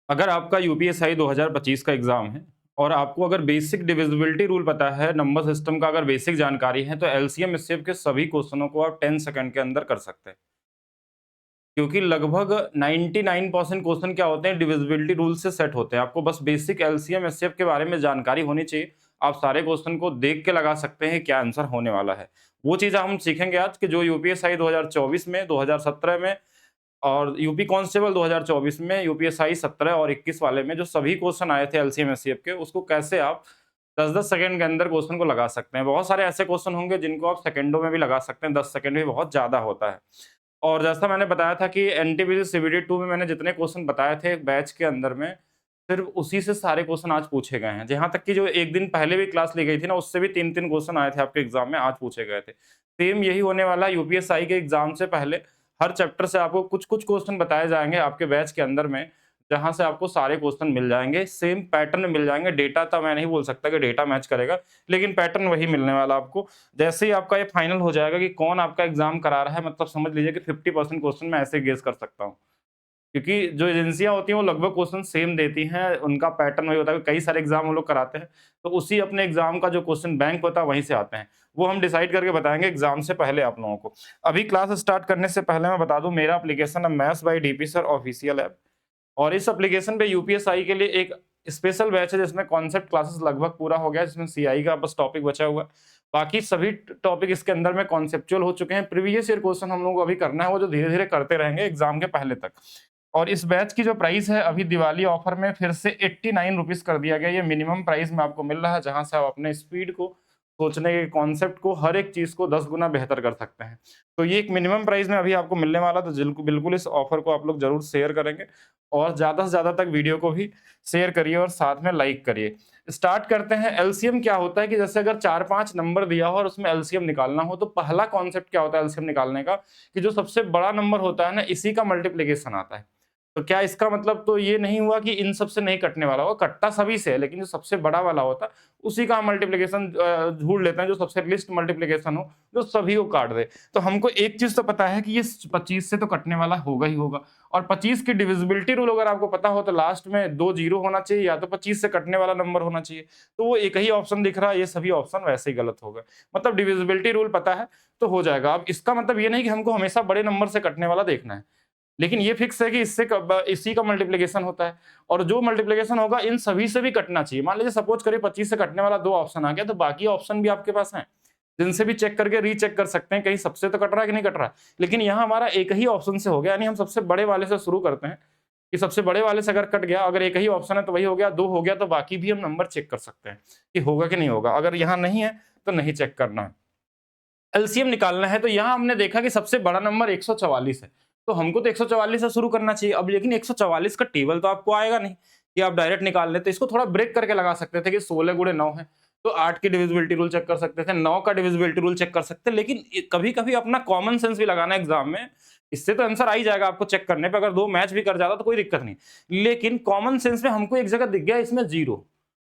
अगर आपका यूपीएसआई 2025 का एग्जाम है और आपको अगर बेसिक डिविजिबिलिटी रूल पता है, नंबर सिस्टम का अगर बेसिक जानकारी है, तो एलसीएम एचसीएफ के सभी क्वेश्चनों को आप 10 सेकंड के अंदर कर सकते हैं। क्योंकि लगभग 99% क्वेश्चन क्या होते हैं, डिविजिबिलिटी रूल से सेट होते हैं। आपको बस बेसिक एलसीएम एचसीएफ के बारे में जानकारी होनी चाहिए। आप सारे क्वेश्चन को देख के लगा सकते हैं क्या आंसर होने वाला है। वो चीज़ हम सीखेंगे आज कि जो यूपीएसआई 2024 में, 2017 में और यूपी कांस्टेबल 2024 में, यूपीएसआई 17 और 21 वाले में जो सभी क्वेश्चन आए थे एलसीएम एचसीएफ के, उसको कैसे आप 10-10 सेकंड के अंदर क्वेश्चन को लगा सकते हैं। बहुत सारे ऐसे क्वेश्चन होंगे जिनको आप सेकंडों में भी लगा सकते हैं, 10 सेकंड भी बहुत ज़्यादा होता है। और जैसा मैंने बताया था कि एनटीपीसी सीबीटी 2 में मैंने जितने क्वेश्चन बताए थे एक बैच के अंदर में, सिर्फ उसी से सारे क्वेश्चन आज पूछे गए हैं। जहाँ तक कि जो एक दिन पहले भी क्लास ली गई थी ना, उससे भी 3-3 क्वेश्चन आए थे आपके एग्जाम में, आज पूछे गए थे। सेम यही होने वाला है यूपीएसआई के एग्जाम से पहले। हर चैप्टर से आपको कुछ-कुछ क्वेश्चन बताए जाएँगे आपके बैच के अंदर में, जहाँ से आपको सारे क्वेश्चन मिल जाएँगे, सेम पैटर्न में मिल जाएँगे। डेटा तो मैं नहीं बोल सकता कि डेटा मैच करेगा, लेकिन पैटर्न वही मिलने वाला आपको। जैसे ही आपका ये फाइनल हो जाएगा कि कौन आपका एग्ज़ाम करा रहा है, मतलब समझ लीजिए कि 50% क्वेश्चन मैं ऐसे गेस कर सकता हूँ। क्योंकि जो एजेंसियाँ होती हैं, वो लगभग क्वेश्चन सेम देती हैं, उनका पैटर्न वही होता है कि कई सारे एग्ज़ाम वो लोग कराते हैं, तो उसी अपने एग्ज़ाम का जो क्वेश्चन बैंक होता है, वहीं से आते हैं। वो हम डिसाइड करके बताएँगे एग्ज़ाम से पहले आप लोगों को। अभी क्लास स्टार्ट करने से पहले मैं बता दूँ, मेरा एप्लीकेशन है maths by DP sir official app. और इस एप्लीकेशन पे यूपीएसआई के लिए एक स्पेशल बैच है जिसमें कॉन्सेप्ट क्लासेस लगभग पूरा हो गया है, जिसमें सीआई का बस टॉपिक बचा हुआ है। बाकी सभी टॉपिक इसके अंदर में कॉन्सेप्चुअल हो चुके हैं। प्रीवियस ईयर क्वेश्चन हम लोग को अभी करना है, वो जो धीरे-धीरे करते रहेंगे एग्ज़ाम के पहले तक। और इस बैच की जो प्राइस है, अभी दिवाली ऑफर में फिर से 89 रुपीज़ कर दिया गया है। ये मिनिमम प्राइस में आपको मिल रहा है, जहाँ से आप अपने स्पीड को, सोचने के कॉन्सेप्ट को, हर एक चीज़ को 10 गुना बेहतर कर सकते हैं। तो ये एक मिनिमम प्राइस में अभी आपको मिलने वाला है, तो बिल्कुल इस ऑफर को आप लोग ज़रूर शेयर करेंगे और ज़्यादा से ज़्यादा तक वीडियो को भी शेयर करिए और साथ में लाइक करिए। स्टार्ट करते हैं। एलसीएम क्या होता है कि जैसे अगर 4-5 नंबर दिया हो और उसमें एलसीएम निकालना हो, तो पहला कॉन्सेप्ट क्या होता है एलसीएम निकालने का, कि जो सबसे बड़ा नंबर होता है ना, इसी का मल्टीप्लिकेशन आता है। तो क्या इसका मतलब तो ये नहीं हुआ कि इन सब से नहीं कटने वाला होगा, कटता सभी से है, लेकिन जो सबसे बड़ा वाला होता है, उसी का हम मल्टीप्लिकेशन ढूँढ लेते हैं, जो सबसे लीस्ट मल्टीप्लिकेशन हो, जो सभी को काट दे। तो हमको एक चीज़ तो पता है कि ये 25 से तो कटने वाला होगा ही होगा, और 25 की डिविजिबिलिटी रूल अगर आपको पता हो, तो लास्ट में 2 जीरो होना चाहिए, या तो 25 से कटने वाला नंबर होना चाहिए। तो वो एक ही ऑप्शन दिख रहा है, ये सभी ऑप्शन वैसे ही गलत हो गए। मतलब डिविजिबिलिटी रूल पता है, तो हो जाएगा। अब इसका मतलब ये नहीं कि हमको हमेशा बड़े नंबर से कटने वाला देखना है। लेकिन ये फिक्स है कि इसी का मल्टीप्लिकेशन होता है, और जो मल्टीप्लिकेशन होगा इन सभी से भी कटना चाहिए। मान लीजिए सपोज करिए 25 से कटने वाला 2 ऑप्शन आ गया, तो बाकी ऑप्शन भी आपके पास हैं, जिनसे भी चेक करके रीचेक कर सकते हैं, कहीं सबसे तो कट रहा है कि नहीं कट रहा है। लेकिन यहाँ हमारा एक ही ऑप्शन से हो गया, यानी हम सबसे बड़े वाले से शुरू करते हैं, कि सबसे बड़े वाले से अगर कट गया, अगर एक ही ऑप्शन है तो वही हो गया, 2 हो गया तो बाकी भी हम नंबर चेक कर सकते हैं, कि होगा कि नहीं होगा। अगर यहाँ नहीं है, तो नहीं चेक करना है। एलसीएम निकालना है, तो यहाँ हमने देखा कि सबसे बड़ा नंबर 144 है, तो हमको तो 144 से शुरू करना चाहिए। अब लेकिन 144 का टेबल तो आपको आएगा नहीं कि आप डायरेक्ट निकाल लें, तो इसको थोड़ा ब्रेक करके लगा सकते थे कि 16 गुणे 9 है, तो 8 की डिविजिबिलिटी रूल चेक कर सकते थे, 9 का डिविजिबिलिटी रूल चेक कर सकते थे। लेकिन कभी-कभी अपना कॉमन सेंस भी लगाना है एग्जाम में, इससे तो आंसर आ ही जाएगा आपको चेक करने पे, अगर 2 मैच भी कर जाता तो कोई दिक्कत नहीं। लेकिन कॉमन सेंस में हमको एक जगह दिख गया इसमें 0,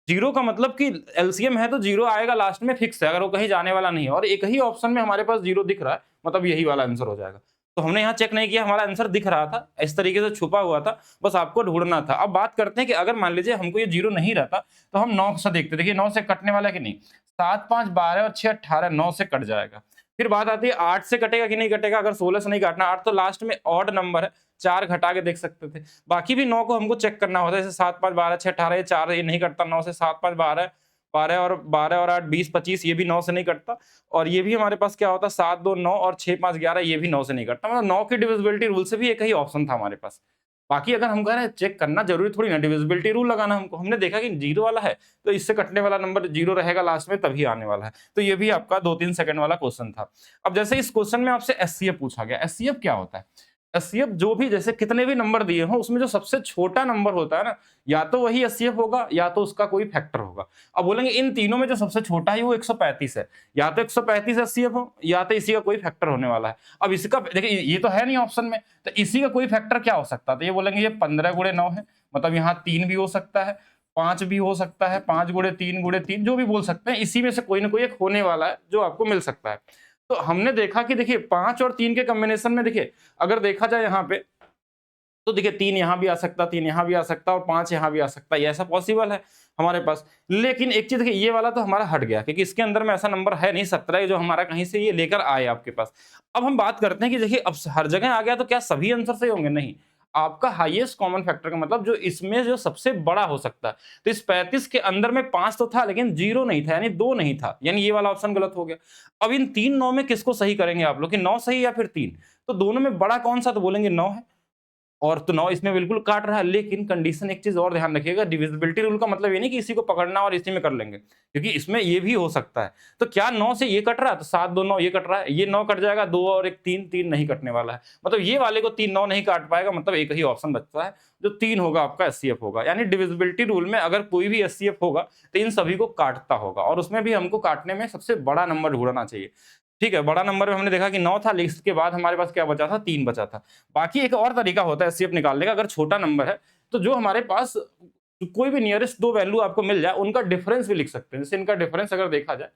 जीरो का मतलब कि एलसीएम है तो जीरो आएगा लास्ट में, फिक्स है, अगर वो कहीं जाने वाला नहीं है, और एक ही ऑप्शन में हमारे पास जीरो दिख रहा है, मतलब यही वाला आंसर हो जाएगा। तो हमने यहाँ चेक नहीं किया, हमारा आंसर दिख रहा था, इस तरीके से छुपा हुआ था, बस आपको ढूंढना था। अब बात करते हैं कि अगर मान लीजिए हमको ये जीरो नहीं रहता, तो हम 9 से देखते, देखिए 9 से कटने वाला है कि नहीं। 7, 5, 12 और 6, 18, 9 से कट जाएगा। फिर बात आती है 8 से कटेगा कि नहीं कटेगा, अगर 16 से नहीं काटना, 8 तो लास्ट में ऑड नंबर है, 4 घटा के देख सकते थे। बाकी भी 9 को हमको चेक करना होता है, जैसे 7, 5, 12, 6, 18, ये 4 ये नहीं कटता 9 से, 7, 5, 12, 12 और 8 20, 25, ये भी 9 से नहीं कटता, और ये भी हमारे पास क्या होता है 7, 2, 9 और 6, 5, 11, ये भी 9 से नहीं कटता। मतलब 9 की डिविजिबिलिटी रूल से भी एक ही ऑप्शन था हमारे पास। बाकी अगर हम कह रहे हैं चेक करना जरूरी थोड़ी ना डिविजिबिलिटी रूल लगाना हमको, हमने देखा कि जीरो वाला है, तो इससे कटने वाला नंबर जीरो रहेगा लास्ट में, तभी आने वाला है। तो ये भी आपका 2-3 सेकंड वाला क्वेश्चन था। अब जैसे इस क्वेश्चन में आपसे एचसीएफ पूछा गया, एचसीएफ क्या होता है? एचसीएफ जो भी, जैसे कितने भी नंबर दिए हों, उसमें जो सबसे छोटा नंबर होता है ना, या तो वही एचसीएफ होगा, या तो उसका कोई फैक्टर होगा। अब बोलेंगे इन तीनों में जो सबसे छोटा है वो 135 है, या तो 135 एचसीएफ हो, या तो इसी का कोई फैक्टर होने वाला है। अब इसका देखिए, ये तो है नहीं ऑप्शन में, तो इसी का कोई फैक्टर क्या हो सकता है, तो ये बोलेंगे ये 15 गुणे 9 है, मतलब यहाँ 3 भी हो सकता है, 5 भी हो सकता है, 5 गुणे 3 जो भी बोल सकते हैं, इसी में से कोई ना कोई एक होने वाला है जो आपको मिल सकता है। तो हमने देखा कि देखिए 5 और 3 के कॉम्बिनेशन में, देखिए अगर देखा जाए यहाँ पे तो देखिए 3 यहाँ भी आ सकता, 3 यहाँ भी आ सकता और 5 यहाँ भी आ सकता, ये ऐसा पॉसिबल है हमारे पास। लेकिन एक चीज़ देखिए, ये वाला तो हमारा हट गया क्योंकि इसके अंदर में ऐसा नंबर है नहीं 17 जो हमारा कहीं से ये लेकर आए आपके पास। अब हम बात करते हैं कि देखिए अब हर जगह आ गया तो क्या सभी आंसर सही होंगे? नहीं। आपका हाईएस्ट कॉमन फैक्टर का मतलब जो इसमें जो सबसे बड़ा हो सकता है। तो इस 35 के अंदर में 5 तो था लेकिन 0 नहीं था, यानी 2 नहीं था, यानी ये वाला ऑप्शन गलत हो गया। अब इन 3 9 में किसको सही करेंगे आप लोग कि 9 सही या फिर 3? तो दोनों में बड़ा कौन-सा? तो बोलेंगे 9 है। और तो 9 इसमें बिल्कुल काट रहा है, लेकिन कंडीशन एक चीज़ और ध्यान रखिएगा, डिविजिबिलिटी रूल का मतलब ये नहीं कि इसी को पकड़ना और इसी में कर लेंगे, क्योंकि इसमें ये भी हो सकता है। तो क्या 9 से ये कट रहा है? तो 7 2 9 ये कट रहा है, ये 9 कट जाएगा, 2 और 1 3, 3 नहीं कटने वाला है। मतलब ये वाले को 3 9 नहीं काट पाएगा, मतलब एक ही ऑप्शन बचता है, जो 3 होगा आपका एचसीएफ होगा। यानी डिविजिबिलिटी रूल में अगर कोई भी एचसीएफ होगा, तो इन सभी को काटता होगा और उसमें भी हमको काटने में सबसे बड़ा नंबर ढूँढना चाहिए। ठीक है, बड़ा नंबर में हमने देखा कि 9 था, लेकिन इसके बाद हमारे पास क्या बचा था? 3 बचा था। बाकी एक और तरीका होता है एचसीएफ निकालने का, अगर छोटा नंबर है, तो जो हमारे पास कोई भी नियरेस्ट 2 वैल्यू आपको मिल जाए, उनका डिफरेंस भी लिख सकते हैं। जैसे इनका डिफरेंस अगर देखा जाए,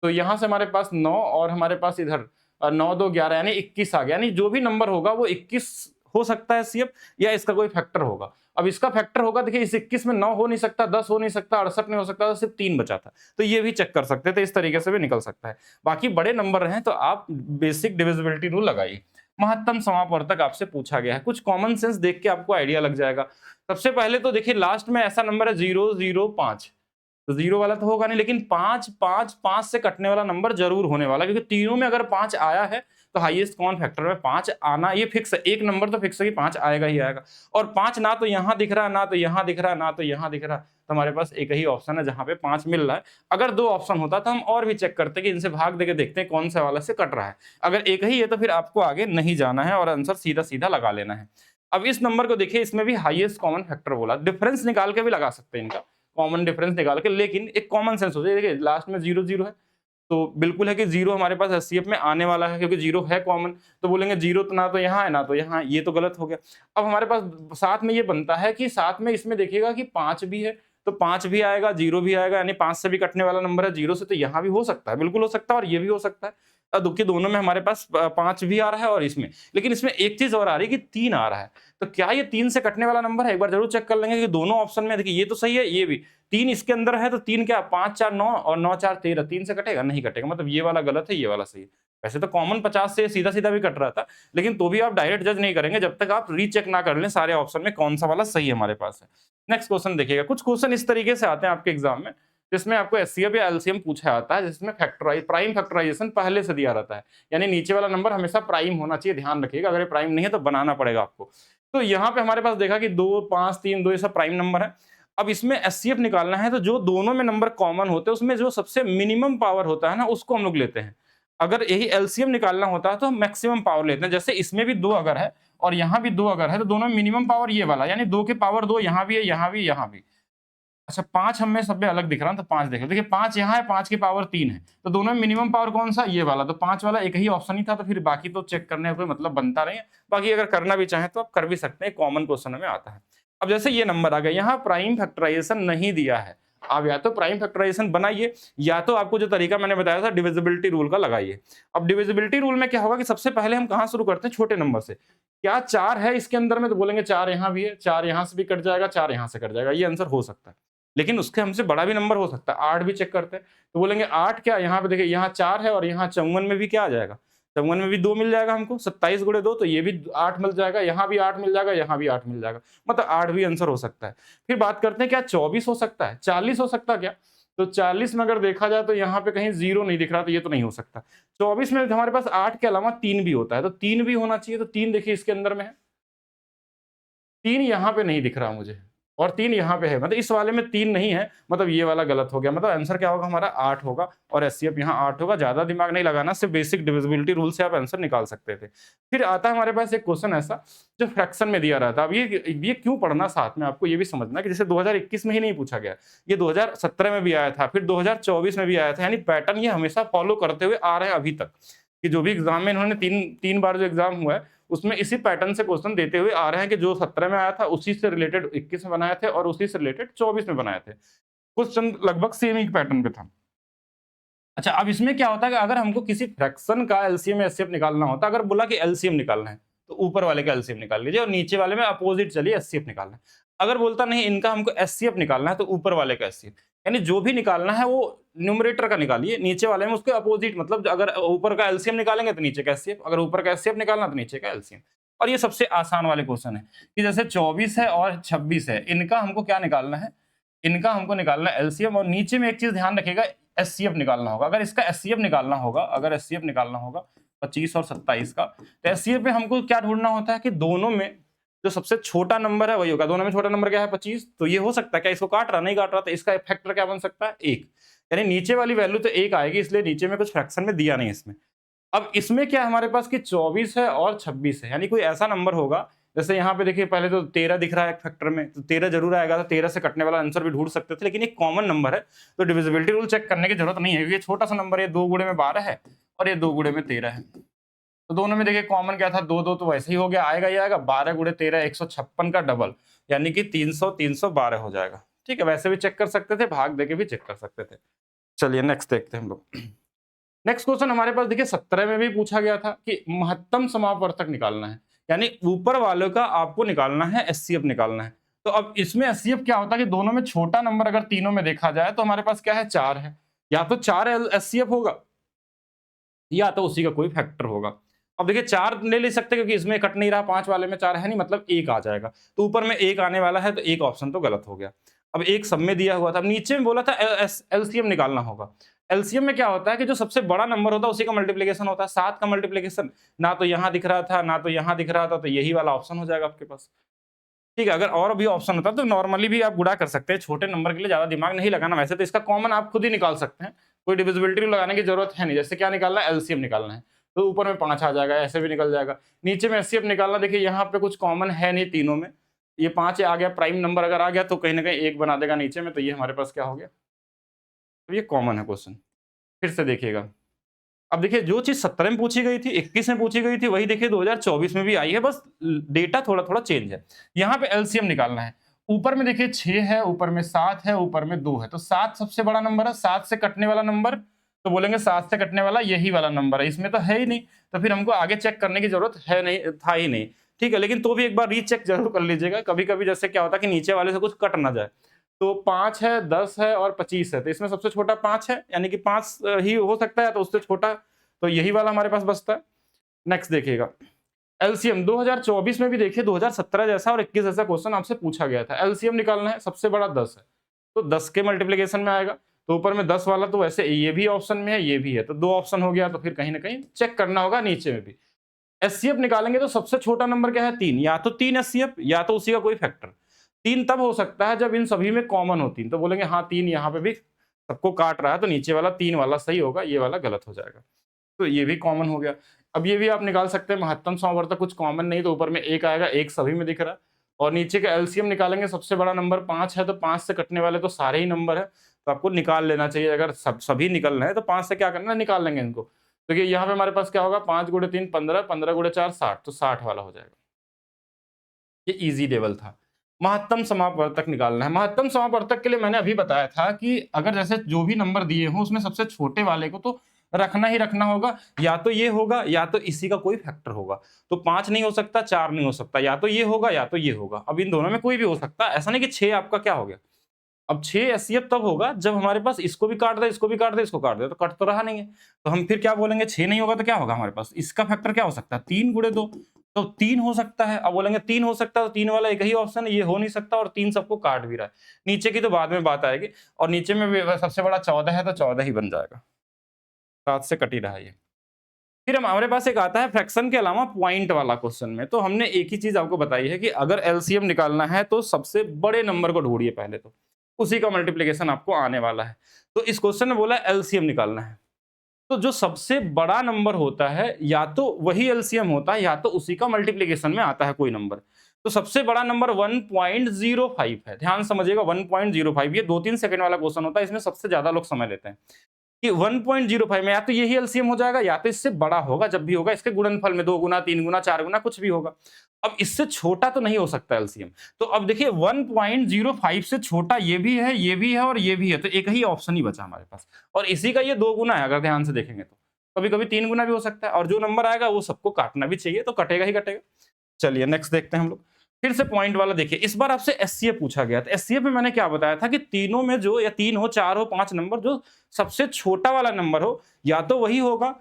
तो यहाँ से हमारे पास 9 और हमारे पास इधर 9 2 11 यानी 21 आ गया। यानी जो भी नंबर होगा वो 21 हो सकता है एचसीएफ, या इसका कोई फैक्टर होगा। अब इसका फैक्टर होगा, देखिए इस 21 में 9 हो नहीं सकता, 10 हो नहीं सकता, 68 नहीं हो सकता, तो सिर्फ 3 बचा था। तो ये भी चेक कर सकते थे, इस तरीके से भी निकल सकता है। बाकी बड़े नंबर रहे तो आप बेसिक डिविजिबिलिटी रूल लगाइए। महत्तम समापवर्तक आपसे पूछा गया है, कुछ कॉमन सेंस देख के आपको आइडिया लग जाएगा। सबसे पहले तो देखिए लास्ट में ऐसा नंबर है 0 0 5, तो 0 वाला तो होगा नहीं, लेकिन 5 5 5 से कटने वाला नंबर जरूर होने वाला, क्योंकि तीनों में अगर 5 आया है तो हाईएस्ट कॉमन फैक्टर में 5 आना ये फिक्स है। एक नंबर तो फिक्स है कि 5 आएगा ही आएगा, और 5 ना तो यहाँ दिख रहा, ना तो यहाँ दिख रहा, ना तो यहाँ दिख रहा, तो हमारे पास एक ही ऑप्शन है जहां पे 5 मिल रहा है। अगर 2 ऑप्शन होता तो हम और भी चेक करते कि इनसे भाग देके देखते हैं कौन सा वाला से कट रहा है। अगर एक ही है तो फिर आपको आगे नहीं जाना है और आंसर सीधा सीधा लगा लेना है। अब इस नंबर को देखिए, इसमें भी हाईएस्ट कॉमन फैक्टर बोला, डिफरेंस निकाल के भी लगा सकते हैं इनका, कॉमन डिफरेंस निकाल के, लेकिन एक कॉमन सेंस हो जाए। देखिए लास्ट में 0 0 है, तो बिल्कुल है कि 0 हमारे पास एचसीएफ में आने वाला है, क्योंकि 0 है कॉमन, तो बोलेंगे 0 तो ना तो यहाँ है ना तो यहाँ, ये तो गलत हो गया। अब हमारे पास साथ में ये बनता है कि साथ में इसमें देखिएगा कि 5 भी है, तो 5 भी आएगा, 0 भी आएगा, यानी 5 से भी कटने वाला नंबर है 0 से, तो यहाँ भी हो सकता है, बिल्कुल हो सकता है, और ये भी हो सकता है। दुखी दोनों में हमारे पास 5 भी आ रहा है और इसमें, लेकिन इसमें एक चीज और आ रही है कि 3 आ रहा है। तो क्या ये 3 से कटने वाला नंबर है? एक बार जरूर चेक कर लेंगे कि दोनों ऑप्शन में देखिए ये तो सही है, ये भी 3 इसके अंदर है, तो 3 क्या 5 4 9 और 9 4 13, 3 से कटेगा? नहीं कटेगा, मतलब ये वाला गलत है, ये वाला सही है। वैसे तो कॉमन 50 से सीधा सीधा भी कट रहा था, लेकिन तो भी आप डायरेक्ट जज नहीं करेंगे जब तक आप रीचेक ना कर लें सारे ऑप्शन में कौन सा वाला सही हमारे पास है। नेक्स्ट क्वेश्चन देखिएगा, कुछ क्वेश्चन इस तरीके से आते हैं आपके एग्जाम में, जिसमें आपको एचसीएफ या एलसीएम पूछा जाता है, जिसमें प्राइम फैक्टराइजेशन पहले से दिया रहता है, यानी नीचे वाला नंबर हमेशा प्राइम होना चाहिए, ध्यान रखिएगा, अगर ये प्राइम नहीं है तो बनाना पड़ेगा आपको। तो यहाँ पे हमारे पास देखा कि 2 5 3 2 ये सब प्राइम नंबर है। अब इसमें एचसीएफ निकालना है, तो जो दोनों में नंबर कॉमन होते हैं उसमें जो सबसे मिनिमम पावर होता है ना, उसको हम लोग लेते हैं। अगर यही एलसीएम निकालना होता है तो हम मैक्सिमम पावर लेते हैं। जैसे इसमें भी 2 अगर है और यहाँ भी 2 अगर है, तो दोनों में मिनिमम पावर ये वाला, यानी 2 के पावर 2 यहाँ भी है, यहाँ भी, यहाँ भी। अच्छा 5 हमें सब में अलग दिख रहा है, तो 5 देखो, देखिए 5 यहाँ है, 5 की पावर 3 है, तो दोनों में मिनिमम पावर कौन सा? ये वाला। तो 5 वाला एक ही ऑप्शन ही था, तो फिर बाकी तो चेक करने का कोई मतलब बनता नहीं है। बाकी अगर करना भी चाहें तो आप कर भी सकते हैं, कॉमन क्वेश्चन में आता है। अब जैसे ये नंबर आ गया, यहाँ प्राइम फैक्टराइजेशन नहीं दिया है, आप या तो प्राइम फैक्टराइजेशन बनाइए, या तो आपको जो तरीका मैंने बताया था डिविजिबिलिटी रूल का लगाइए। अब डिविजिबिलिटी रूल में क्या होगा कि सबसे पहले हम कहाँ शुरू करते हैं? छोटे नंबर से। क्या 4 है इसके अंदर में? तो बोलेंगे 4 यहाँ भी है, 4 यहाँ से भी कट जाएगा, 4 यहाँ से कट जाएगा, ये आंसर हो सकता है। लेकिन उसके हमसे बड़ा भी नंबर हो सकता है, 8 भी चेक करते हैं, तो बोलेंगे 8 क्या, यहाँ पे देखिए यहाँ 4 है और यहाँ 54 में भी क्या आ जाएगा? 54 में भी 2 मिल जाएगा हमको, 27 गुणे 2, तो ये भी 8 मिल जाएगा, यहाँ भी 8 मिल जाएगा, यहाँ भी 8 मिल जाएगा, मतलब 8 भी आंसर हो सकता है। फिर बात करते हैं क्या 24 हो सकता है, 40 हो सकता है क्या? तो 40 में अगर देखा जाए तो यहाँ पे कहीं 0 नहीं दिख रहा, तो ये तो नहीं हो सकता। 24 में हमारे पास 8 के अलावा 3 भी होता है, तो 3 भी होना चाहिए, तो 3 देखिए इसके अंदर में है, 3 यहाँ पे नहीं दिख रहा मुझे, और 3 यहाँ पे है, मतलब इस वाले में 3 नहीं है, मतलब ये वाला गलत हो गया। मतलब आंसर क्या होगा हमारा? 8 होगा, और एचसीएफ यहाँ 8 होगा। ज्यादा दिमाग नहीं लगाना, सिर्फ बेसिक डिविजिबिलिटी रूल से आप आंसर निकाल सकते थे। फिर आता है हमारे पास एक क्वेश्चन ऐसा जो फ्रैक्शन में दिया रहता है। अब ये क्यों पढ़ना, साथ में आपको ये भी समझना कि जैसे 2021 में ही नहीं पूछा गया, ये 2017 में भी आया था, फिर 2024 में भी आया था, यानी पैटर्न ये हमेशा फॉलो करते हुए आ रहे हैं अभी तक, कि जो भी एग्जाम में इन्होंने तीन बार जो एग्जाम हुआ है उसमें इसी पैटर्न से क्वेश्चन देते हुए आ रहे हैं, कि जो 17 में आया था उसी से रिलेटेड 21 में बनाए थे, और उसी से रिलेटेड 24 में बनाए थे। क्वेश्चन लगभग सेम ही पैटर्न पे था। अच्छा अब इसमें क्या होता है कि अगर हमको किसी फ्रैक्शन का एलसीएम या एचसीएफ निकालना होता है, अगर बोला कि एलसीएम निकालना है, तो ऊपर वाले का एलसीएम निकाल लीजिए और नीचे वाले में अपोजिट चलिए एचसीएफ निकालना है। अगर बोलता नहीं इनका हमको एचसीएफ निकालना है तो ऊपर वाले का एचसीएफ, यानी जो भी निकालना है वो न्यूमरेटर का निकालिए, नीचे वाले में उसके अपोजिट, मतलब अगर ऊपर का एलसीएम निकालेंगे तो नीचे का एचसीएफ, अगर ऊपर का एचसीएफ निकालना तो नीचे का एलसीएम। और ये सबसे आसान वाले क्वेश्चन है कि जैसे 24 है और 26 है, इनका हमको क्या निकालना है, इनका हमको निकालना है एलसीएम, और नीचे में एक चीज ध्यान रखिएगा एचसीएफ निकालना होगा। अगर इसका एचसीएफ निकालना होगा, अगर एचसीएफ निकालना होगा 25 और 27 का, तो एचसीएफ में हमको क्या ढूंढना होता है कि दोनों में जो सबसे छोटा नंबर है वही होगा। दोनों में छोटा नंबर क्या है 25, तो ये हो सकता है क्या इसको काट रहा नहीं काट रहा, तो इसका फैक्टर क्या बन सकता है 1, यानी नीचे वाली वैल्यू तो 1 आएगी, इसलिए नीचे में कुछ फ्रैक्शन में दिया नहीं इसमें। अब इसमें क्या है हमारे पास कि 24 है और 26 है, यानी कोई ऐसा नंबर होगा, जैसे यहाँ पे देखिए पहले तो 13 दिख रहा है फैक्टर में, तो 13 जरूर आएगा, तो 13 से कटने वाला आंसर भी ढूंढ सकते थे, लेकिन एक कॉमन नंबर है तो डिविजिबिलिटी रूल चेक करने की जरूरत नहीं है, क्योंकि छोटा सा नंबर है, 2 गुणे में 12 है और ये 2 गुणे में 13 है, तो दोनों में देखिए कॉमन क्या था 2 2, तो वैसे ही हो गया, आएगा ही आएगा, 12 गुणे 13 156 का डबल, यानी कि 300 312 हो जाएगा। ठीक है, वैसे भी चेक कर सकते थे, भाग देके भी चेक कर सकते थे। चलिए नेक्स्ट देखते हैं हम लोग। नेक्स्ट क्वेश्चन हमारे पास देखिए 17 में भी पूछा गया था कि महत्तम समापवर्तक निकालना है, यानी ऊपर वालों का आपको निकालना है, एचसीएफ निकालना है। तो अब इसमें एचसीएफ क्या होता है कि दोनों में छोटा नंबर अगर तीनों में देखा जाए तो हमारे पास क्या है 4 है, या तो 4 एचसीएफ होगा या तो उसी का कोई फैक्टर होगा। अब देखिए 4 ले सकते क्योंकि इसमें कट नहीं रहा, 5 वाले में 4 है नहीं, मतलब 1 आ जाएगा, तो ऊपर में 1 आने वाला है, तो एक ऑप्शन तो गलत हो गया। अब एक सब में दिया हुआ था, अब नीचे में बोला था एलसीएम निकालना होगा। एलसीएम में क्या होता है कि जो सबसे बड़ा नंबर होता है उसी का मल्टीप्लिकेशन होता है, 7 का मल्टीप्लिकेशन ना तो यहाँ दिख रहा था ना तो यहाँ दिख रहा था, तो यही वाला ऑप्शन हो जाएगा आपके पास। ठीक है, अगर और भी ऑप्शन होता तो नॉर्मली भी आप गुणा कर सकते हैं, छोटे नंबर के लिए ज्यादा दिमाग नहीं लगाना, वैसे तो इसका कॉमन आप खुद ही निकाल सकते हैं, कोई डिविजिबिलिटी लगाने की जरूरत है नहीं। जैसे क्या निकालना है, एलसीएम निकालना है, तो ऊपर में 5 आ जाएगा, ऐसे भी निकल जाएगा। नीचे में एचसीएफ निकालना, देखिए यहाँ पे कुछ कॉमन है नहीं तीनों में, ये 5 आ गया, प्राइम नंबर अगर आ गया तो कहीं ना कहीं 1 बना देगा नीचे में, तो ये हमारे पास क्या हो गया, तो ये कॉमन है क्वेश्चन। फिर से देखिएगा, अब देखिए जो चीज 17 में पूछी गई थी, 21 में पूछी गई थी, वही देखिए 2024 में भी आई है, बस डेटा थोड़ा थोड़ा चेंज है। यहाँ पे एलसीएम निकालना है, ऊपर में देखिए 6 है, ऊपर में 7 है, ऊपर में 2 है, तो 7 सबसे बड़ा नंबर है, 7 से कटने वाला नंबर, तो बोलेंगे 7 से कटने वाला यही वाला नंबर है, इसमें तो है ही नहीं, तो फिर हमको आगे चेक करने की जरूरत है नहीं, था ही नहीं। ठीक है, लेकिन तो भी एक बार रीचेक जरूर कर लीजिएगा, कभी कभी जैसे क्या होता है कि नीचे वाले से कुछ कट ना जाए। तो 5 है, 10 है और 25 है, तो इसमें सबसे छोटा 5 है, यानी कि 5 ही हो सकता है, तो उससे छोटा तो यही वाला हमारे पास बचता है। नेक्स्ट देखिएगा, एलसीएम 2024 में भी देखिए 2017 जैसा और 21 जैसा क्वेश्चन आपसे पूछा गया था। एलसीएम निकालना है, सबसे बड़ा 10 है, तो 10 के मल्टीप्लिकेशन में आएगा, तो ऊपर में 10 वाला तो वैसे ये भी ऑप्शन में है, ये भी है, तो 2 ऑप्शन हो गया, तो फिर कहीं ना कहीं चेक करना होगा नीचे में भी। एचसीएफ निकालेंगे तो सबसे छोटा नंबर क्या है 3, या तो 3 एचसीएफ या तो उसी का कोई फैक्टर। 3 तब हो सकता है जब इन सभी में कॉमन हो 3, तो बोलेंगे हाँ 3 यहाँ पे भी सबको काट रहा है, तो नीचे वाला 3 वाला सही होगा, ये वाला गलत हो जाएगा, तो ये भी कॉमन हो गया। अब ये भी आप निकाल सकते हैं, महत्तम समावर्तक कुछ कॉमन नहीं, तो ऊपर में 1 आएगा, 1 सभी में दिख रहा है, और नीचे का एलसीएम निकालेंगे, सबसे बड़ा नंबर 5 है, तो 5 से कटने वाले तो सारे ही नंबर है, तो आपको निकाल लेना चाहिए। अगर सभी निकल रहे हैं तो 5 से क्या करना है, निकाल लेंगे इनको। तो यहाँ पे हमारे पास क्या होगा, 5 गुणे 3 15, 15 गुणे 4 60, तो 60 वाला हो जाएगा। ये इजी लेवल था। महत्तम समापवर्तक निकालना है। महत्तम समापवर्तक के लिए मैंने अभी बताया था कि अगर जैसे जो भी नंबर दिए हों उसमें सबसे छोटे वाले को तो रखना ही रखना होगा, या तो ये होगा या तो इसी का कोई फैक्टर होगा। तो 5 नहीं हो सकता, 4 नहीं हो सकता, या तो ये होगा या तो ये होगा। अब इन दोनों में कोई भी हो सकता है, ऐसा नहीं कि 6 आपका क्या हो गया। अब 6 एचसीएफ तब होगा जब हमारे पास इसको भी काट दे, इसको भी काट दे, इसको काट दे, तो कट तो रहा नहीं है, तो हम फिर क्या बोलेंगे, 6 नहीं होगा तो क्या होगा हमारे पास, इसका फैक्टर क्या हो सकता है 3 गुणे 2, तो 3 हो सकता है। अब बोलेंगे 3 हो सकता है, तो 3 वाला एक ही ऑप्शन है, ये हो नहीं सकता, और 3 सबको काट भी रहा है। नीचे की तो बाद में बात आएगी, और नीचे में भी सबसे बड़ा 14 है, तो 14 ही बन जाएगा, 7 से कट ही रहा है ये। फिर हमारे पास एक आता है फ्रैक्शन के अलावा पॉइंट वाला क्वेश्चन में, तो हमने एक ही चीज आपको बताई है कि अगर एलसीएम निकालना है तो सबसे बड़े नंबर को ढूंढिए पहले, तो उसी का मल्टीप्लिकेशन आपको आने वाला है। तो इस क्वेश्चन में बोला एलसीएम निकालना है, तो जो सबसे बड़ा नंबर होता है या तो वही एलसीएम होता है या तो उसी का मल्टीप्लिकेशन में आता है कोई नंबर। तो सबसे बड़ा नंबर 1.05 है, ध्यान समझिएगा 1.05, ये 2-3 सेकंड वाला क्वेश्चन होता है, इसमें सबसे ज्यादा लोग समय लेते हैं कि 1.05 में या तो यही एलसीएम हो जाएगा या तो इससे बड़ा होगा, जब भी होगा इसके गुणनफल में 2 गुना 3 गुना 4 गुना कुछ भी होगा। अब इससे छोटा तो नहीं हो सकता एलसीएम, तो अब देखिए 1.05 से छोटा ये भी है, ये भी है और ये भी है, तो एक ही ऑप्शन ही बचा हमारे पास, और इसी का ये 2 गुना है अगर ध्यान से देखेंगे तो। कभी कभी 3 गुना भी हो सकता है, और जो नंबर आएगा वो सबको काटना भी चाहिए, तो कटेगा ही कटेगा। चलिए नेक्स्ट देखते हैं हम लोग। फिर से पॉइंट वाला देखिए, इस बार आपसे एचसीएफ पूछा गया था। एचसीएफ में मैंने क्या बताया था कि तीनों में जो, या 3 हो, 4 हो, 5 नंबर, जो सबसे छोटा वाला नंबर हो, या तो वही होगा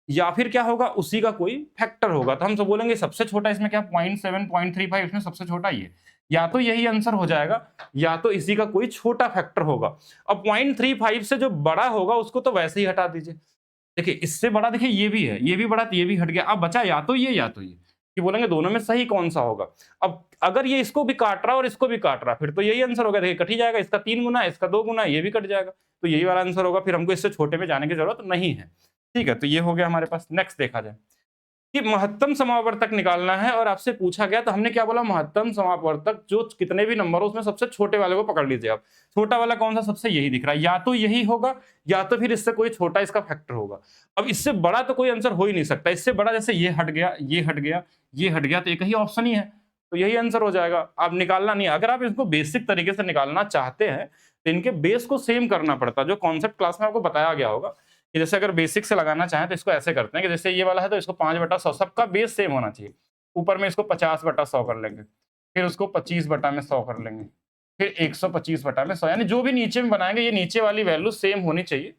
या फिर क्या होगा, उसी का कोई फैक्टर होगा। तो हम सब बोलेंगे सबसे छोटा इसमें क्या, 0.7, 0.35, इसमें सबसे छोटा ये, या तो यही आंसर हो जाएगा, या तो इसी का कोई छोटा फैक्टर होगा। अब 0.35 से जो बड़ा होगा उसको तो वैसे ही हटा दीजिए। देखिए इससे बड़ा, देखिए ये भी है, ये भी बड़ा, तो ये भी हट गया। अब बचा या तो ये या तो ये, कि बोलेंगे दोनों में सही कौन सा होगा। अब अगर ये इसको भी काट रहा और इसको भी काट रहा, फिर तो यही आंसर होगा। देखिए कट ही जाएगा, इसका 3 गुना, इसका 2 गुना, ये भी कट जाएगा, तो यही वाला आंसर होगा। फिर हमको इससे छोटे में जाने की जरूरत नहीं है। ठीक है, तो ये हो गया हमारे पास। नेक्स्ट देखा जाए कि महत्तम समावर्तक निकालना है, और आपसे पूछा गया, तो हमने क्या बोला, महत्तम समावर्तक जो कितने भी नंबर हो उसमें सबसे छोटे वाले को पकड़ लीजिए आप। छोटा वाला कौन सा, सबसे यही दिख रहा है, या तो यही होगा या तो फिर इससे कोई छोटा इसका फैक्टर होगा। अब इससे बड़ा तो कोई आंसर हो ही नहीं सकता। इससे बड़ा जैसे ये हट गया, ये हट गया, ये हट गया, तो एक ही ऑप्शन ही है, तो यही आंसर हो जाएगा। आप निकालना नहीं, अगर आप इसको बेसिक तरीके से निकालना चाहते हैं तो इनके बेस को सेम करना पड़ता है, जो कॉन्सेप्ट क्लास में आपको बताया गया होगा। कि जैसे अगर बेसिक से लगाना चाहें तो इसको ऐसे करते हैं कि जैसे ये वाला है तो इसको 5/100, सबका बेस सेम होना चाहिए। ऊपर में इसको 50/100 कर लेंगे, फिर उसको 25/100 कर लेंगे, फिर 125/100, यानी जो भी नीचे में बनाएंगे ये नीचे वाली वैल्यू सेम होनी चाहिए।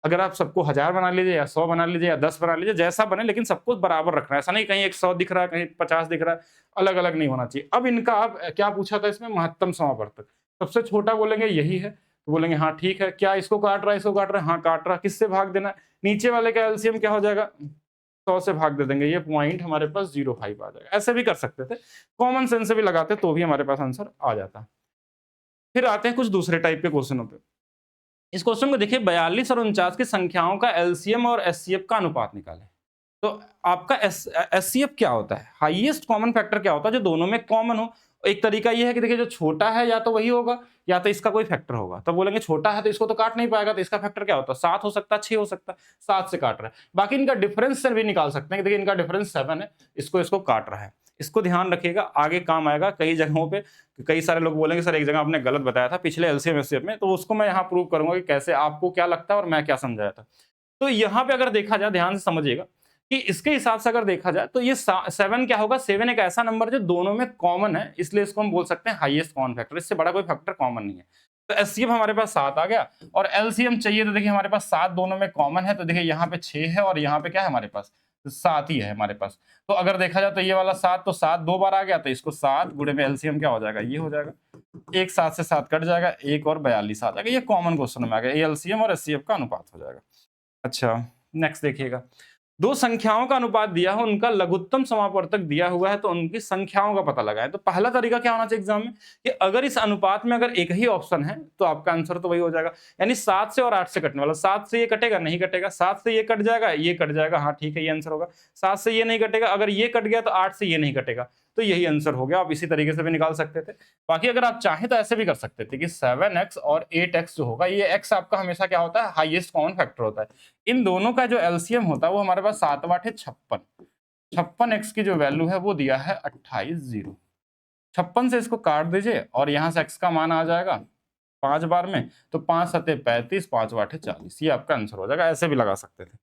अगर आप सबको 1000 बना लीजिए, या 100 बना लीजिए, या 10 बना लीजिए, जैसा बने, लेकिन सबको बराबर रखना है। ऐसा नहीं कहीं एक 100 दिख रहा है, कहीं 50 दिख रहा है, अलग अलग नहीं होना चाहिए। अब इनका आप क्या पूछा था इसमें, महत्तम समावर्तक, सबसे छोटा बोलेंगे यही है, तो बोलेंगे हाँ ठीक है। क्या इसको काट रहा है, इसको काट रहा है, हाँ काट रहा है, किससे भाग देना है, नीचे वाले का एलसीएम क्या हो जाएगा, 100 से भाग दे देंगे, ये पॉइंट हमारे पास 0.5 आ जाएगा। ऐसे भी कर सकते थे, कॉमन सेंस से भी लगाते तो भी हमारे पास आंसर आ जाता। फिर आते हैं कुछ दूसरे टाइप के क्वेश्चनों पे। इस क्वेश्चन को देखिए, 42 और 49 की संख्याओं का एलसीएम और एचसीएफ का अनुपात निकालें। तो आपका एचसीएफ क्या होता है, हाईएस्ट कॉमन फैक्टर क्या होता है जो दोनों में कॉमन हो। एक तरीका ये है कि देखिए जो छोटा है या तो वही होगा या तो इसका कोई फैक्टर होगा। तो बोलेंगे छोटा है तो इसको तो काट नहीं पाएगा, तो इसका फैक्टर क्या होता है, 7 हो सकता है, 6 हो सकता है, 7 से काट रहा है। बाकी इनका डिफरेंस से भी निकाल सकते हैं कि देखिए इनका डिफरेंस 7 है, इसको काट रहा है। इसको ध्यान रखिएगा, आगे काम आएगा कई जगहों पे। कई सारे लोग बोलेंगे सर एक जगह आपने गलत बताया था पिछले एलसीएम एचसीएफ में, तो उसको मैं यहाँ प्रूव करूंगा कि कैसे आपको क्या लगता है और मैं क्या समझाया था। तो यहाँ पे अगर देखा जाए, ध्यान से समझिएगा कि इसके हिसाब से अगर देखा जाए तो ये 7 क्या होगा, 7 एक ऐसा नंबर जो दोनों में कॉमन है, इसलिए इसको हम बोल सकते हैं हाईएस्ट कॉमन फैक्टर। इससे बड़ा कोई फैक्टर कॉमन नहीं है। तो एचसीएफ हमारे पास 7 आ गया, और एलसीएम चाहिए तो देखिए हमारे पास 7 दोनों में कॉमन है, तो देखिए यहाँ पे 6 है और यहाँ पे क्या है हमारे पास, 7 ही है हमारे पास। तो अगर देखा जाए तो ये वाला 7, तो 7 2 बार आ गया, तो इसको 7 गुणे में एलसीएम क्या हो जाएगा, ये हो जाएगा। एक 7 से 7 कट जाएगा, एक और 42 आ जाएगा। ये कॉमन क्वेश्चन में आ गया, ये एलसीएम और एचसीएफ का अनुपात हो जाएगा। अच्छा नेक्स्ट देखिएगा, दो संख्याओं का अनुपात दिया हो, उनका लघुत्तम समापवर्तक दिया हुआ है, तो उनकी संख्याओं का पता लगाएं। तो पहला तरीका क्या होना चाहिए एग्जाम में, कि अगर इस अनुपात में अगर एक ही ऑप्शन है तो आपका आंसर तो वही हो जाएगा। यानी 7 से और 8 से कटने वाला, 7 से ये कटेगा नहीं कटेगा, 7 से ये कट जाएगा, ये कट जाएगा, हाँ ठीक है ये आंसर होगा। 7 से ये नहीं कटेगा, अगर ये कट गया तो 8 से ये नहीं कटेगा, तो यही आंसर हो गया। आप इसी तरीके से भी निकाल सकते थे। बाकी अगर आप चाहें तो ऐसे भी कर सकते थे कि 7x और 8x जो होगा, ये x आपका हमेशा क्या होता है, हाईएस्ट कॉमन फैक्टर होता है। इन दोनों का जो एलसीएम होता है वो हमारे पास 7 8 है 56। 56x की जो वैल्यू है वो दिया है 28 0। 56 से इसको काट दीजिए और यहाँ से x का मान आ जाएगा 5 बार में, तो 5 7 35, 5 8 40, ये आपका आंसर हो जाएगा। ऐसे भी लगा सकते थे।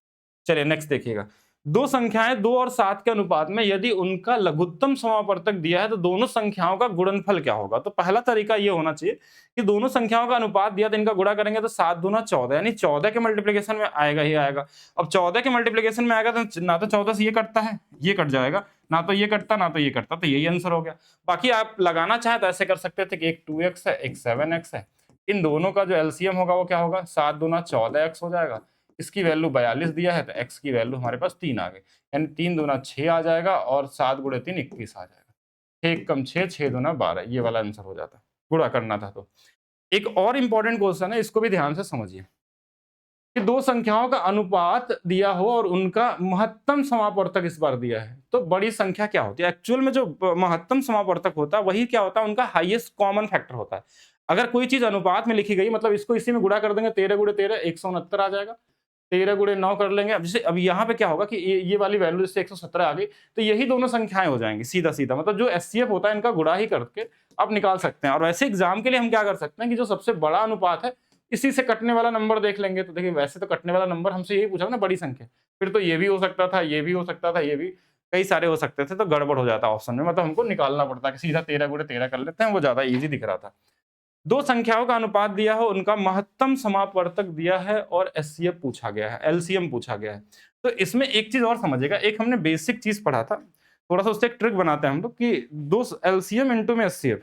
चलिए नेक्स्ट देखिएगा, दो संख्याएं 2 और 7 के अनुपात में यदि उनका लघुत्तम समापवर्तक दिया है तो दोनों संख्याओं का गुणनफल क्या होगा। तो पहला तरीका ये होना चाहिए कि दोनों संख्याओं का अनुपात दिया तो इनका गुणा करेंगे तो 7 दूना 14, यानी 14 के मल्टीप्लिकेशन में आएगा ही आएगा। अब 14 के मल्टीप्लिकेशन में आएगा तो ना तो 14 से ये कटता है, ये कट जाएगा, ना तो ये कटता ना तो ये कटता, तो यही आंसर हो गया। बाकी आप लगाना चाहे तो ऐसे कर सकते थे कि एक 2x है एक 7x है, इन दोनों का जो एलसीएम होगा वो क्या होगा, 7 दूना 14x हो जाएगा। इसकी वैल्यू 42 दिया है तो x की वैल्यू हमारे पास 3 आ गई, यानी 3 दूना 6 आ जाएगा और 7 गुणे 3 21 आ जाएगा। 6 कम 6, 6 दूना 12, ये वाला आंसर हो जाता। गुणा करना था तो। एक और इंपॉर्टेंट क्वेश्चन है, इसको भी ध्यान से समझिए कि दो संख्याओं का अनुपात दिया हो और उनका महत्तम समापवर्तक इस बार दिया है, तो बड़ी संख्या क्या होती है। एक्चुअल में जो महत्तम समापवर्तक होता है वही क्या होता है, उनका हाईएस्ट कॉमन फैक्टर होता है। अगर कोई चीज अनुपात में लिखी गई, मतलब इसको इसी में गुणा कर देंगे, 13 गुणे 13 169 आ जाएगा, 13 गुणे 9 कर लेंगे। अब जैसे अब यहाँ पे क्या होगा कि ये वाली वैल्यू जैसे 117 आ गई, तो यही दोनों संख्याएं हो जाएंगी सीधा सीधा। मतलब जो एचसीएफ होता है इनका गुणा ही करके आप निकाल सकते हैं। और वैसे एग्जाम के लिए हम क्या कर सकते हैं कि जो सबसे बड़ा अनुपात है इसी से कटने वाला नंबर देख लेंगे। तो देखिए वैसे तो कटने वाला नंबर हमसे यही पूछा ना, बड़ी संख्या, फिर तो ये भी हो सकता था, ये भी हो सकता था, ये भी, कई सारे हो सकते थे, तो गड़बड़ हो जाता ऑप्शन में, मतलब हमको निकालना पड़ता कि सीधा 13 गुणे 13 कर लेते हैं, वो ज़्यादा ईज़ी दिख रहा था। 2 संख्याओं का अनुपात दिया हो, उनका महत्तम समापवर्तक दिया है और एचसीएफ पूछा गया है, एलसीएम पूछा गया है। तो इसमें एक चीज़ और समझिएगा, एक हमने बेसिक चीज़ पढ़ा था, थोड़ा-सा उससे एक ट्रिक बनाते हैं हम लोग कि 2 एलसीएम इंटू में एचसीएफ,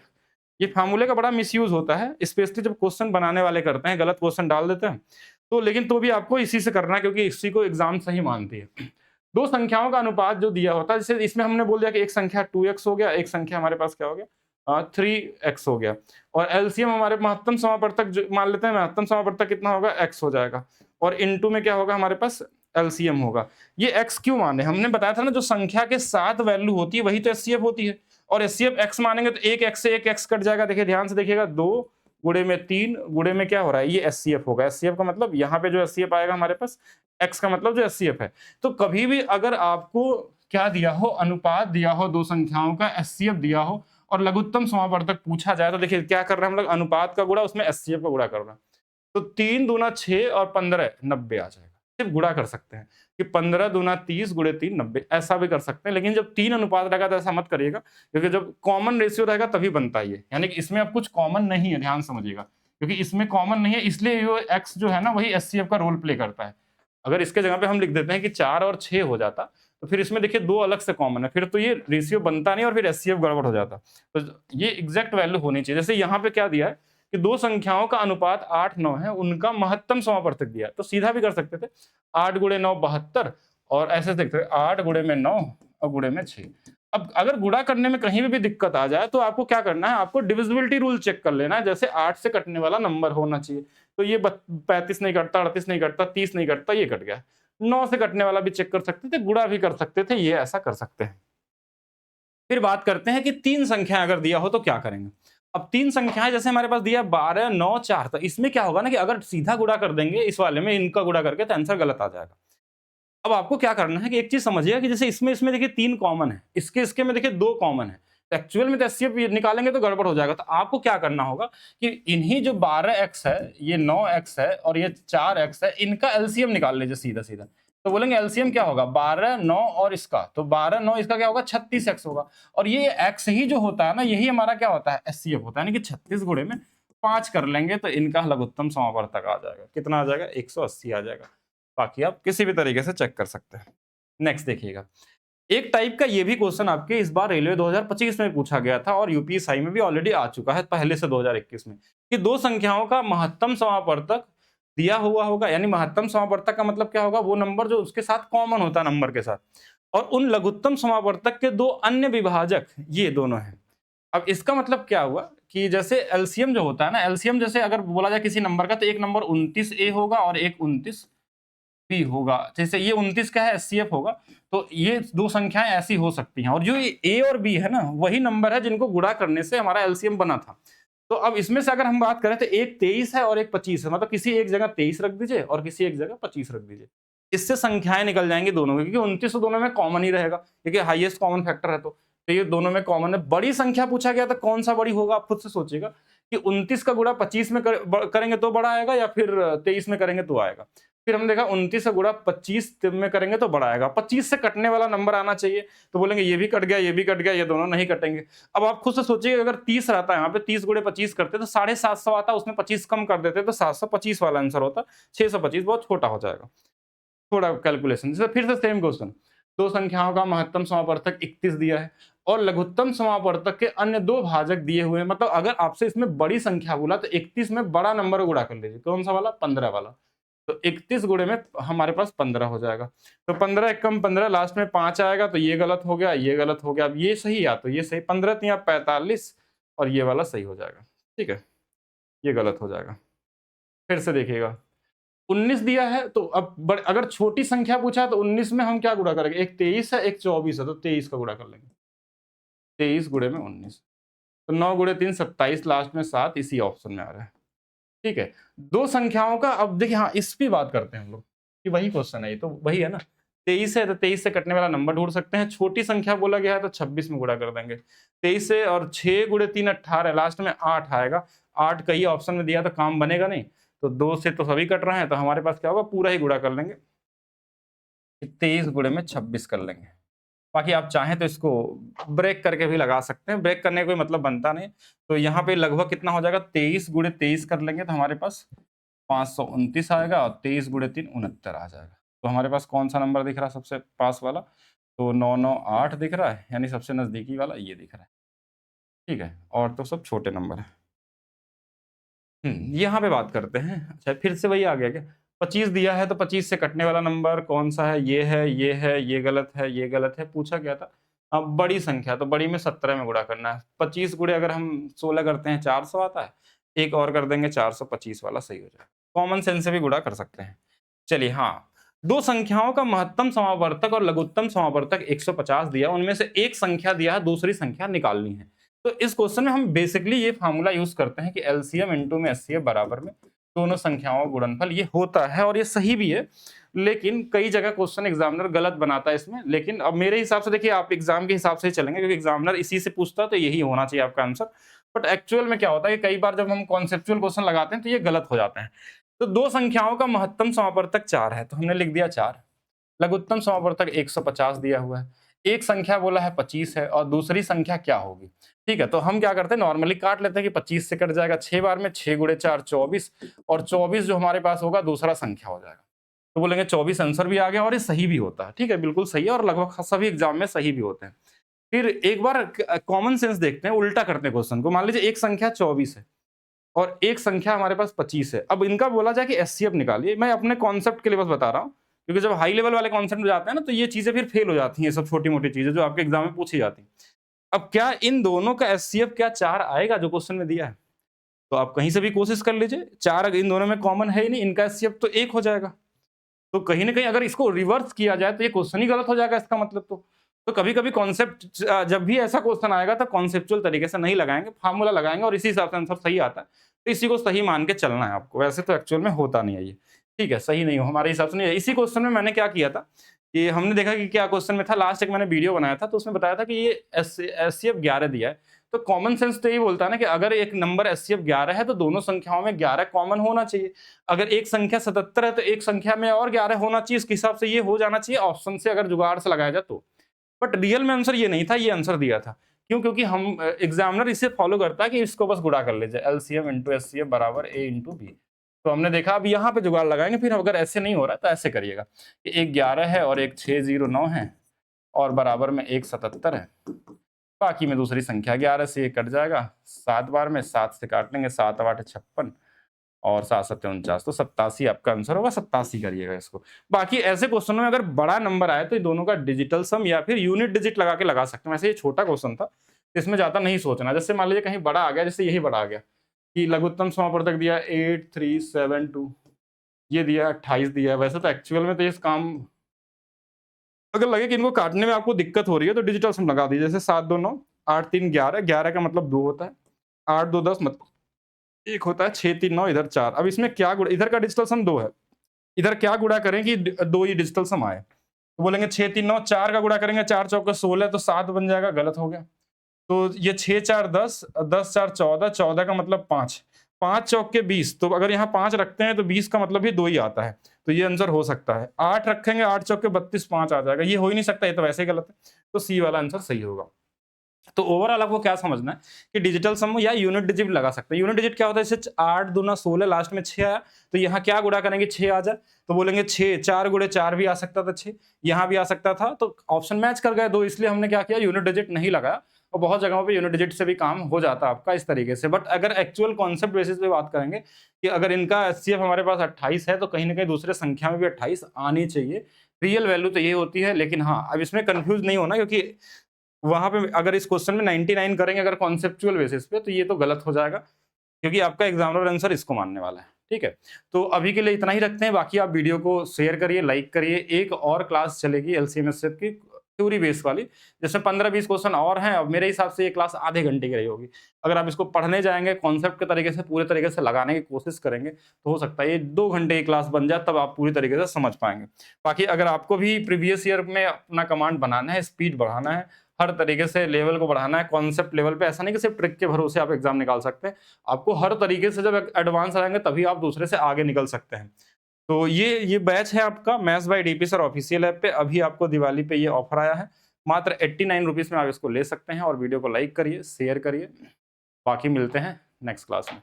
ये फार्मूले का बड़ा मिसयूज़ होता है, स्पेशली जब क्वेश्चन बनाने वाले करते हैं, गलत क्वेश्चन डाल देते हैं। तो लेकिन तो भी आपको इसी से करना है, क्योंकि इसी को एग्ज़ाम सही मानती है। 2 संख्याओं का अनुपात जो दिया होता है, जैसे इसमें हमने बोल दिया कि एक संख्या 2x हो गया, एक संख्या हमारे पास क्या हो गया 3x हो गया, और एलसीएम हमारे महत्तम समापवर्तक जो मान लेते हैं, महत्तम समापवर्तक कितना होगा, x हो जाएगा, और इनटू में क्या होगा हमारे पास एलसीएम होगा। ये x क्यों माने, हमने बताया था ना, जो संख्या के साथ वैल्यू होती है वही तो एचसीएफ होती है, और एचसीएफ x मानेंगे तो एक x से एक x कट जाएगा। देखिए ध्यान से देखिएगा, 2 गुणे में 3 गुणे में क्या हो रहा है, ये एचसीएफ होगा। एचसीएफ का मतलब यहाँ पे जो एचसीएफ आएगा हमारे पास, x का मतलब जो एचसीएफ है। तो कभी भी अगर आपको क्या दिया हो, अनुपात दिया हो, 2 संख्याओं का एचसीएफ दिया हो और लघुत्तम समापवर्तक पूछा जाए, तो देखिए क्या कर रहे हैं हम लोग, अनुपात का गुणा उसमें एचसीएफ का गुणा कर रहे हैं। तो 3 दूना 6 और 15 90 आ जाएगा। सिर्फ गुणा कर सकते हैं कि 15 दूना 30 गुणे 3 90, ऐसा भी कर सकते हैं। लेकिन जब 3 अनुपात रहेगा तो ऐसा मत करिएगा, क्योंकि जब कॉमन रेशियो रहेगा तभी बनता है ये, यानी कि इसमें अब कुछ कॉमन नहीं है, ध्यान समझिएगा, क्योंकि इसमें कॉमन नहीं है, इसलिए ये एक्स जो है ना वही एचसीएफ का रोल प्ले करता है। अगर इसके जगह पे हम लिख देते हैं कि 4 और 6 हो जाता, तो फिर इसमें देखिए 2 अलग से कॉमन है, फिर तो ये रेशियो बनता नहीं और फिर एचसीएफ गड़बड़ हो जाता। तो ये एग्जैक्ट वैल्यू होनी चाहिए। जैसे यहाँ पे क्या दिया है कि 2 संख्याओं का अनुपात 8-9 है, उनका महत्तम समापवर्तक दिया है, तो सीधा भी कर सकते थे, 8 गुणे 9 72, और ऐसे देखते 8 गुणे में 9 और गुणे में 6। अब अगर गुणा करने में कहीं भी दिक्कत आ जाए तो आपको क्या करना है, आपको डिविजिबिलिटी रूल चेक कर लेना है। जैसे 8 से कटने वाला नंबर होना चाहिए, तो ये 35 नहीं कटता, 38 नहीं कटता, 30 नहीं कटता, ये कट गया। 9 से कटने वाला भी चेक कर सकते थे, गुणा भी कर सकते थे, ये ऐसा कर सकते हैं। फिर बात करते हैं कि 3 संख्याएं अगर दिया हो तो क्या करेंगे। अब 3 संख्याएं जैसे हमारे पास दिया 12 9 4, तो इसमें क्या होगा ना कि अगर सीधा गुणा कर देंगे इस वाले में, इनका गुणा करके, तो आंसर गलत आ जाएगा। अब आपको क्या करना है कि एक चीज समझिएगा कि जैसे इसमें देखिए 3 कॉमन है, इसके में देखिए 2 कॉमन है, तो एक्चुअल में तो एचसीएफ निकालेंगे तो गड़बड़ हो जाएगा। तो आपको क्या करना होगा कि इन्हीं जो 12x है, ये 9x है और ये 4x है, इनका एलसीएम निकाल लीजिए सीधा सीधा। तो बोलेंगे एलसीएम क्या होगा, 12 9 और इसका, तो 12 9 इसका क्या होगा, 36x होगा, और ये x ही जो होता है ना, यही हमारा क्या होता है, एचसीएफ होता है, यानी कि 36 गुणे में 5 कर लेंगे तो इनका लघुत्तम समापवर्तक आ जाएगा। कितना आ जाएगा, 180 आ जाएगा। बाकी आप किसी भी तरीके से चेक कर सकते हैं। नेक्स्ट देखिएगा, एक टाइप का ये भी क्वेश्चन आपके इस बार रेलवे 2025 में पूछा गया था और यूपीएसआई में भी ऑलरेडी आ चुका है पहले से 2021 में, कि 2 संख्याओं का महत्तम समापवर्तक दिया हुआ होगा। यानी महत्तम समापवर्तक का मतलब क्या होगा, वो नंबर जो उसके साथ कॉमन होता है नंबर के साथ, और उन लघुत्तम समापवर्तक के 2 अन्य विभाजक ये दोनों हैं। अब इसका मतलब क्या हुआ कि जैसे एलसीएम जो होता है ना, एलसीएम जैसे अगर बोला जाए किसी नंबर का, तो एक नंबर 29A होगा और एक 29B होगा। जैसे ये 29 का है, एचसीएफ होगा, तो ये 2 संख्याएं ऐसी हो सकती हैं, और जो ये ए और बी है ना, वही नंबर है जिनको गुणा करने से हमारा एलसीएम बना था। तो अब इसमें से अगर हम बात करें तो एक 23 है और एक 25 है, मतलब किसी एक जगह 23 रख दीजिए और किसी एक जगह 25 रख दीजिए। इससे संख्याएं निकल जाएंगी दोनों की, क्योंकि 29 तो दोनों में कॉमन ही रहेगा, क्योंकि हाईएस्ट कॉमन फैक्टर है। तो ये दोनों में कॉमन है। बड़ी संख्या पूछा गया तो कौन सा बड़ी होगा, आप खुद से सोचिएगा कि 29 का गुणा 25 में करेंगे तो बड़ा आएगा, या फिर 23 में करेंगे तो आएगा। फिर हमने देखा 29 का गुणा 25 में करेंगे तो बड़ा आएगा। 25 से कटने वाला नंबर आना चाहिए, तो बोलेंगे ये भी कट गया, ये भी कट गया, ये दोनों नहीं कटेंगे। अब आप खुद से सोचिए, अगर 30 रहता है यहाँ पे, 30 गुणे 25 करते तो 750 आता, उसमें 25 कम कर देते तो 725 वाला आंसर होता। 625 बहुत छोटा हो जाएगा। थोड़ा कैलकुलेशन, जैसे फिर से सेम क्वेश्चन, 2 संख्याओं का महत्तम समापवर्तक 31 दिया है और लघुत्तम समापवर्तक के अन्य 2 भाजक दिए हुए हैं। मतलब अगर आपसे इसमें बड़ी संख्या बोला तो 31 में बड़ा नंबर गुणा कर लीजिए। कौन सा वाला, 15 वाला। तो 31 गुणे में हमारे पास 15 हो जाएगा। तो 15 एकम 15, लास्ट में 5 आएगा, तो ये गलत हो गया, ये गलत हो गया। अब ये सही या तो ये सही, 15 तिया 45 और ये वाला सही हो जाएगा। ठीक है, ये गलत हो जाएगा। फिर से देखिएगा, 19 दिया है, तो अब अगर छोटी संख्या पूछा है तो 19 में हम क्या गुणा करेंगे, एक 23 है एक 24 है, तो 23 का गुणा कर लेंगे। 23 गुणे में 19, तो 9 गुणे 3 27, लास्ट में 7 इसी ऑप्शन में आ रहा है। ठीक है, 2 संख्याओं का, अब देखिए हाँ इस पे बात करते हैं हम लोग कि वही क्वेश्चन है, ये तो वही है ना। 23 है तो 23 से कटने वाला नंबर ढूंढ सकते हैं। छोटी संख्या बोला गया है तो 26 में गुणा कर देंगे। 23 से, और 6 गुणे 3 18, लास्ट में 8 आएगा। 8 कई ऑप्शन में दिया तो काम बनेगा नहीं, तो 2 से तो सभी कट रहे हैं, तो हमारे पास क्या होगा, पूरा ही गुणा कर लेंगे। कि 23 गुणे में 26 कर लेंगे। बाकी आप चाहें तो इसको ब्रेक करके भी लगा सकते हैं, ब्रेक करने का कोई मतलब बनता नहीं। तो यहाँ पे लगभग कितना हो जाएगा, 23 गुणे 23 कर लेंगे तो हमारे पास 529 आएगा और 23 गुणे 3 69 आ जाएगा। तो हमारे पास कौन सा नंबर दिख रहा है सबसे पास वाला, तो 998 दिख रहा है, यानी सबसे नजदीकी वाला ये दिख रहा है। ठीक है, और तो सब छोटे नंबर है। यहाँ पे बात करते हैं। अच्छा, फिर से वही आ गया क्या? 25 दिया है तो 25 से कटने वाला नंबर कौन सा है? ये है, ये है, ये गलत है, ये गलत है। पूछा क्या था? अब बड़ी संख्या, तो बड़ी में 17 में गुणा करना है। 25 गुणे अगर हम 16 करते हैं 400 आता है। एक और कर देंगे 425 वाला सही हो जाएगा। कॉमन सेंस से भी गुणा कर सकते हैं। चलिए, हाँ, दो संख्याओं का महत्तम समावर्तक और लघुत्तम समावर्तक 150 दिया, उनमें से एक संख्या दिया है, दूसरी संख्या निकालनी है। तो इस क्वेश्चन में हम बेसिकली ये फार्मूला यूज करते हैं कि एलसीएम इनटू में एचसीएफ बराबर में दोनों संख्याओं का गुणनफल। ये होता है और ये सही भी है, लेकिन कई जगह क्वेश्चन एग्जामिनर गलत बनाता है इसमें। लेकिन अब मेरे हिसाब से देखिए, आप एग्जाम के हिसाब से ही चलेंगे क्योंकि एग्जामिनर इसी से पूछता है तो यही होना चाहिए आपका आंसर। बट एक्चुअल में क्या होता है कि कई बार जब हम कॉन्सेप्चुअल क्वेश्चन लगाते हैं तो ये गलत हो जाते हैं। तो दो संख्याओं का महत्तम समावर्तक 4 है, तो हमने लिख दिया 4। लघुत्तम समावर्तक 150 दिया हुआ है। एक संख्या बोला है 25 है और दूसरी संख्या क्या होगी? ठीक है, तो हम क्या करते हैं, नॉर्मली काट लेते हैं कि 25 से कट जाएगा 6 बार में, 6 गुणे 4 24, और 24 जो हमारे पास होगा दूसरा संख्या हो जाएगा। तो बोलेंगे 24 आंसर भी आ गया और ये सही भी होता है। ठीक है, बिल्कुल सही है और लगभग सभी एग्जाम में सही भी होते हैं। फिर एक बार कॉमन सेंस देखते हैं, उल्टा करते हैं क्वेश्चन को। मान लीजिए एक संख्या 24 है और एक संख्या हमारे पास 25 है। अब इनका बोला जाए कि एचसीएफ निकालिए। मैं अपने कॉन्सेप्ट के लिए बस बता रहा हूँ, क्योंकि जब हाई लेवल वाले कॉन्सेप्ट में जाते हैं ना तो ये चीजें फिर फेल हो जाती हैं, सब छोटी मोटी चीजें जो आपके एग्जाम में पूछी जाती हैं। अब क्या इन दोनों का एचसीएफ क्या 4 आएगा जो क्वेश्चन में दिया है? तो आप कहीं से भी कोशिश कर लीजिए, 4 अगर इन दोनों में कॉमन है ही नहीं, इनका एचसीएफ तो 1 हो जाएगा। तो कहीं ना कहीं अगर इसको रिवर्स किया जाए तो ये क्वेश्चन ही गलत हो जाएगा इसका मतलब। तो कभी कभी कॉन्सेप्ट, जब भी ऐसा क्वेश्चन आएगा तो कॉन्सेप्चुअल तरीके से नहीं लगाएंगे, फार्मूला लगाएंगे और इसी हिसाब से आंसर सही आता है। तो इसी को सही मान के चलना है आपको, वैसे तो एक्चुअल में होता नहीं है ये। ठीक है, सही नहीं हो हमारे हिसाब से नहीं है। इसी क्वेश्चन में मैंने क्या किया था कि हमने देखा कि क्या क्वेश्चन में था, लास्ट एक मैंने वीडियो बनाया था तो उसमें बताया था कि ये एचसीएफ 11 दिया है। तो कॉमन सेंस तो यही बोलता है ना कि अगर एक नंबर एचसीएफ 11 है तो दोनों संख्याओं में 11 कॉमन होना चाहिए। अगर एक संख्या 77 है तो एक संख्या में और 11 होना चाहिए। इसके हिसाब से ये हो जाना चाहिए ऑप्शन से, अगर जुगाड़ से लगाया जाए तो। बट रियल में आंसर ये नहीं था, ये आंसर दिया था। क्यों? क्योंकि हम एग्जामिनर इसे फॉलो करता है कि इसको बस गुणा कर लीजिए, एलसीएम इंटू एचसीएफ बराबर ए इंटू बी। तो हमने देखा अब यहाँ पे जुगाड़ लगाएंगे। फिर अगर ऐसे नहीं हो रहा तो ऐसे करिएगा कि एक 11 है और एक 609 है और बराबर में एक 77 है। बाकी में दूसरी संख्या 11 से ये कट जाएगा 7 बार में, 7 से काट लेंगे, 7 8 56 और 7 7 49, तो 87 आपका आंसर होगा। 87 करिएगा इसको। बाकी ऐसे क्वेश्चन में अगर बड़ा नंबर आए तो ये दोनों का डिजिटल सम या फिर यूनिट डिजिट लगा के लगा सकते हैं। वैसे ये छोटा क्वेश्चन था, इसमें ज्यादा नहीं सोचना। जैसे मान लीजिए कहीं बड़ा आ गया, जैसे यही बड़ा आ गया कि लघुत्तम समावर्तक दिया 8372, ये दिया 28 दिया है। वैसे तो एक्चुअल में तो इस काम, अगर लगे कि इनको काटने में आपको दिक्कत हो रही है तो डिजिटल सम लगा दीजिए। जैसे 7 2 9, 8 3 11, 11 का मतलब 2 होता है, 8 2 10 मतलब 1 होता है, 6 3 9, इधर 4। अब इसमें क्या गुणा, इधर का डिजिटल सम 2 है, इधर क्या गुणा करें कि 2 ही डिजिटल सम आए? तो बोलेंगे 6 3 9, 4 का गुणा करेंगे, 4 चौके 16 तो 7 बन जाएगा, गलत हो गया। तो ये 6 4 10, 10 4 14, 14 का मतलब 5, 5 चौके 20, तो अगर यहाँ 5 रखते हैं तो 20 का मतलब भी 2 ही आता है। तो ये आंसर हो सकता है। 8 रखेंगे, 8 चौके 32, 5 आ जाएगा। ये हो ही नहीं सकता, ये तो वैसे ही गलत है। तो सी वाला आंसर सही होगा। तो ओवरऑल आपको क्या समझना है कि डिजिटल सम या यूनिट डिजिट लगा सकते हैं। यूनिट डिजिट क्या होता है? जैसे 8 दूना 16, लास्ट में 6 आया तो यहाँ क्या गुणा करेंगे, 6 आ जाए तो बोलेंगे 6, 4 गुणे 4 भी आ सकता था, 6 यहाँ भी आ सकता था। तो ऑप्शन मैच कर गए दो, इसलिए हमने क्या किया, यूनिट डिजिट नहीं लगाया। और बहुत जगहों पे यूनिट डिजिट से भी काम हो जाता है आपका इस तरीके से। बट अगर एक्चुअल कॉन्सेप्ट बेसिस पे बात करेंगे कि अगर इनका एचसीएफ हमारे पास 28 है तो कहीं ना कहीं दूसरे संख्या में भी 28 आनी चाहिए। रियल वैल्यू तो ये होती है, लेकिन हाँ, अब इसमें कंफ्यूज नहीं होना, क्योंकि वहां पे अगर इस क्वेश्चन में 99 करेंगे अगर कॉन्सेप्चुअल बेसिस पे तो ये तो गलत हो जाएगा, क्योंकि आपका एग्जामिनर आंसर इसको मानने वाला है। ठीक है, तो अभी के लिए इतना ही रखते हैं। बाकी आप वीडियो को शेयर करिए, लाइक करिए। एक और क्लास चलेगी एलसीएम एचसीएफ की थ्योरी बेस वाली, जिसमें 15-20 क्वेश्चन और हैं। अब मेरे हिसाब से ये क्लास आधे घंटे की रही होगी। अगर आप इसको पढ़ने जाएंगे, कॉन्सेप्ट के तरीके से पूरे तरीके से लगाने की कोशिश करेंगे तो हो सकता है ये 2 घंटे की क्लास बन जाए, तब आप पूरी तरीके से समझ पाएंगे। बाकी अगर आपको भी प्रीवियस ईयर में अपना कमांड बनाना है, स्पीड बढ़ाना है, हर तरीके से लेवल को बढ़ाना है कॉन्सेप्ट लेवल पे, ऐसा नहीं कि सिर्फ ट्रिक के भरोसे आप एग्जाम निकाल सकते हैं। आपको हर तरीके से जब एडवांस आएंगे तभी आप दूसरे से आगे निकल सकते हैं। तो ये बैच है आपका maths by DP sir official app पे। अभी आपको दिवाली पे ये ऑफर आया है, मात्र 89 रुपीज़ में आप इसको ले सकते हैं। और वीडियो को लाइक करिए, शेयर करिए। बाकी मिलते हैं नेक्स्ट क्लास में।